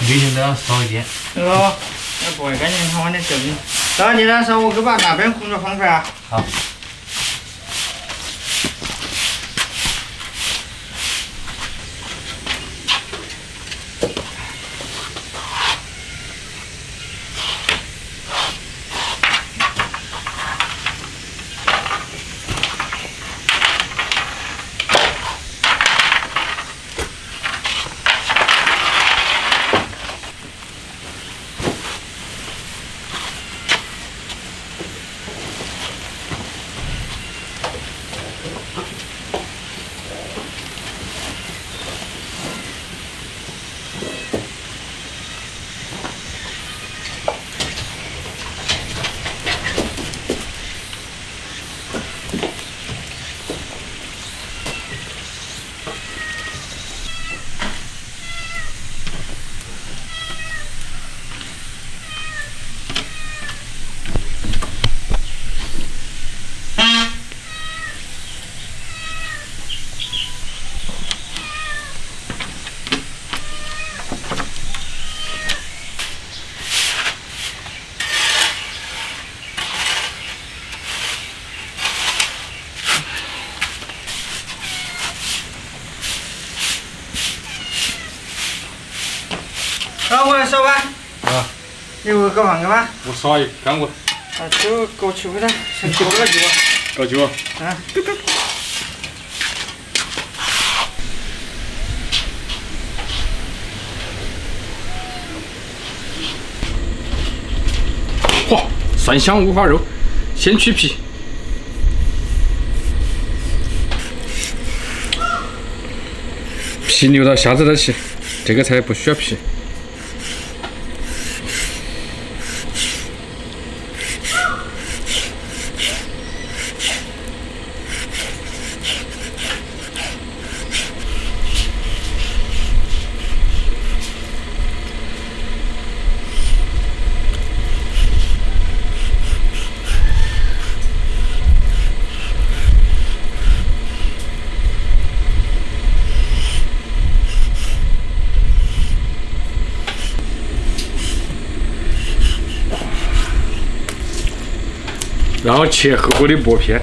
旅行都要少一点。那不会赶紧看我的证。到你的时候，我给把那边工作放出来。好。 我来扫吧。啊。你给我搞饭干嘛？我扫一干过。啊，就给我去回来，先搞个酒。搞酒。啊。嚯，蒜香五花肉，先去皮。皮留到下次再切，这个菜不需要皮。 然后切厚厚的薄片，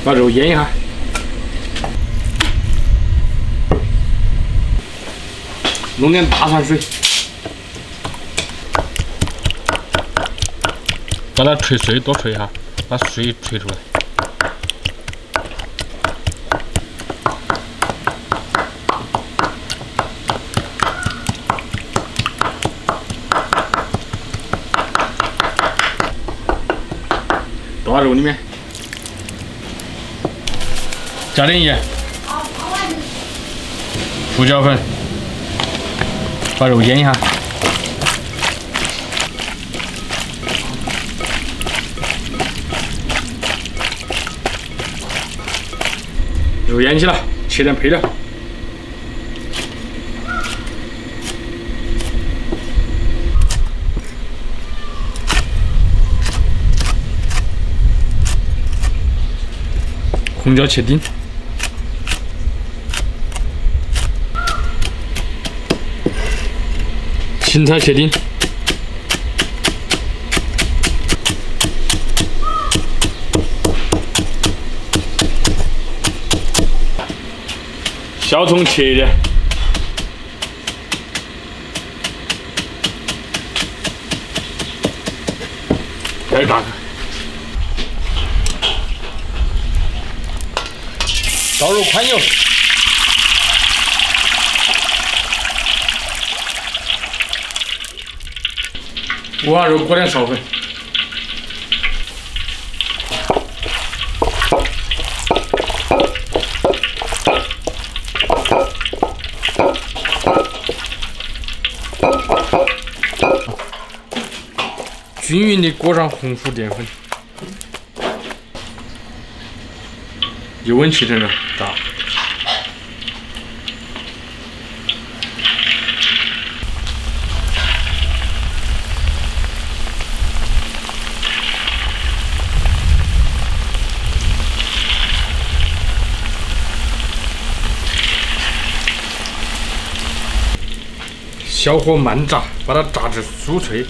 把肉腌一下，弄点大蒜水，把它捶碎，多捶一下，把水捶出来。倒到肉里面。 加点盐，胡椒粉，把肉腌一下。肉腌起了，切点配料。红椒切丁，芹菜切丁，小葱切一点，再打开。 倒入宽油，五花肉裹点臊粉，均匀的裹上红薯淀粉。 油温7成热，炸。小火慢炸，把它炸至酥脆。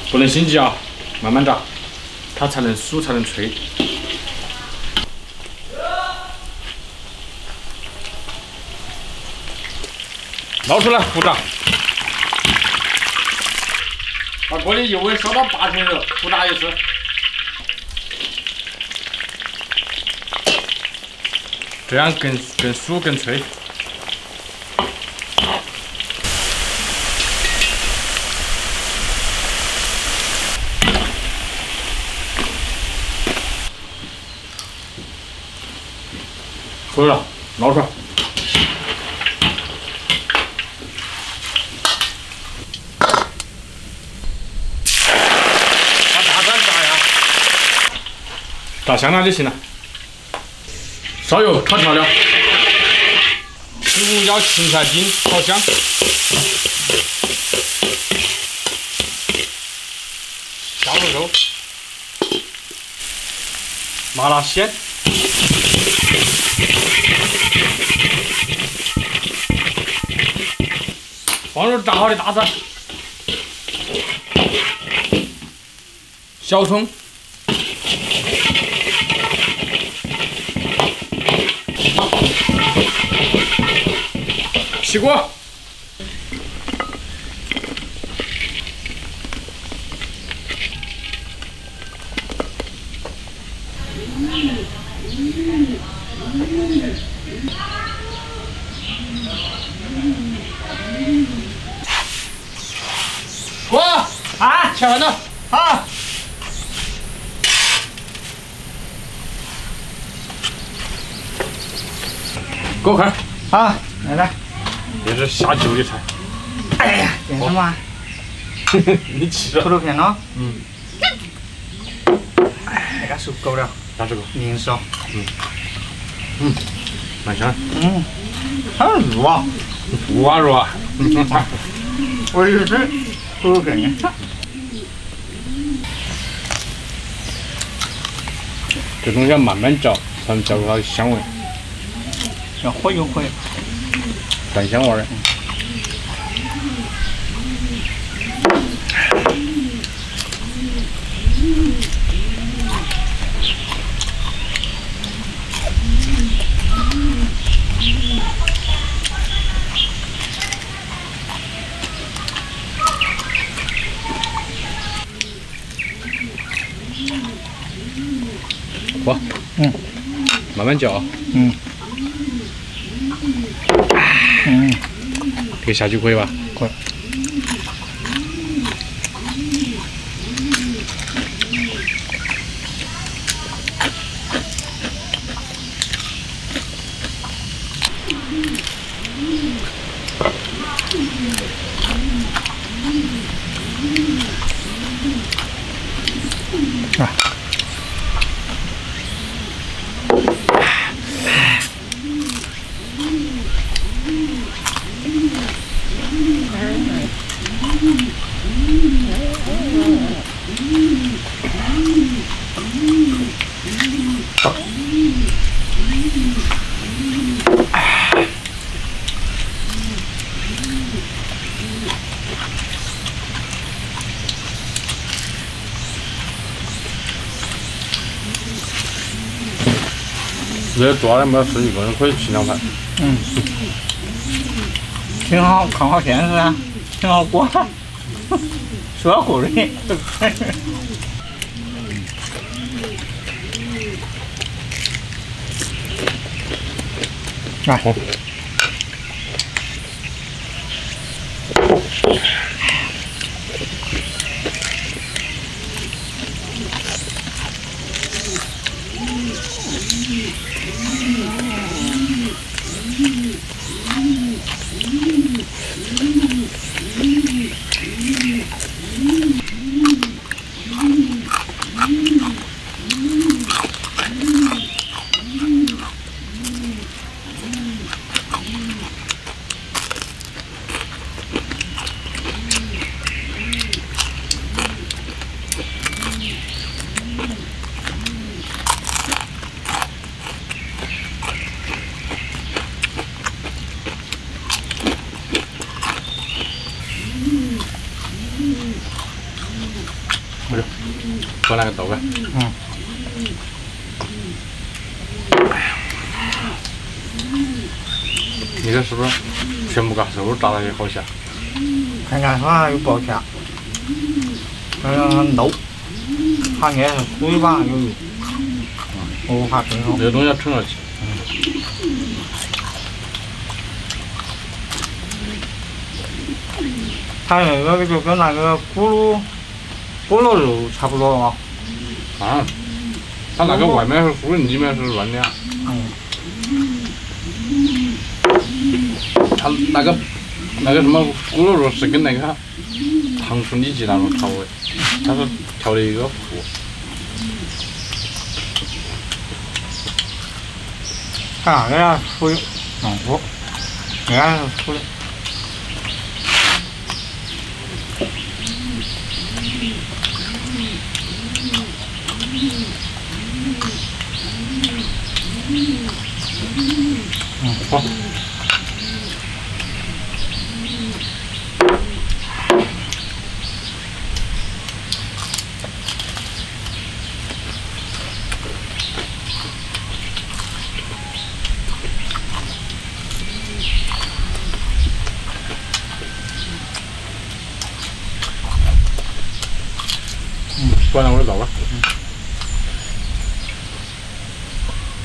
不能心急啊，慢慢炸，它才能酥，才能脆。捞出来复炸，把锅里油温烧到8成热，复炸一次。这样更酥更脆。 可以了，捞出来。把大蒜炸一下，炸香了就行了。烧油炒调料，青红椒、芹菜丁炒香，下入肉，麻辣鲜。 放入炸好的大蒜、小葱、起锅，锅啊，切完了，好。锅开，好，来，这是下酒的菜。哎呀，干什么？你吃土豆片咯。嗯。哎，那个熟够了。拿这个。零食。蛮香。好入啊。入啊入啊。我有点土豆片。这东西要慢慢嚼，才能嚼出它的香味。要火有火，蛋香味儿。嗯，慢慢嚼。嗯，嗯，这个下去可以吧？可以。啊。这做的没事，一个人可以吃2盘。嗯，挺好，看好电视啊，挺好过，说过的。来，好。喝那个豆干。嗯。你这是不是全部嘎肉炸了也好下？看看它有爆下，漏，它应该是水吧有油，我怕挺好。这个东西要沉下去。它那个就跟那个咕噜肉差不多嘛。啊，它那个外面是酥的，里面是软的。嗯。它那个什么咕噜肉是跟那个糖醋里脊那种调味，它是调的一个糊。看那个水弄糊，那个是水。好。关了我的灶吧。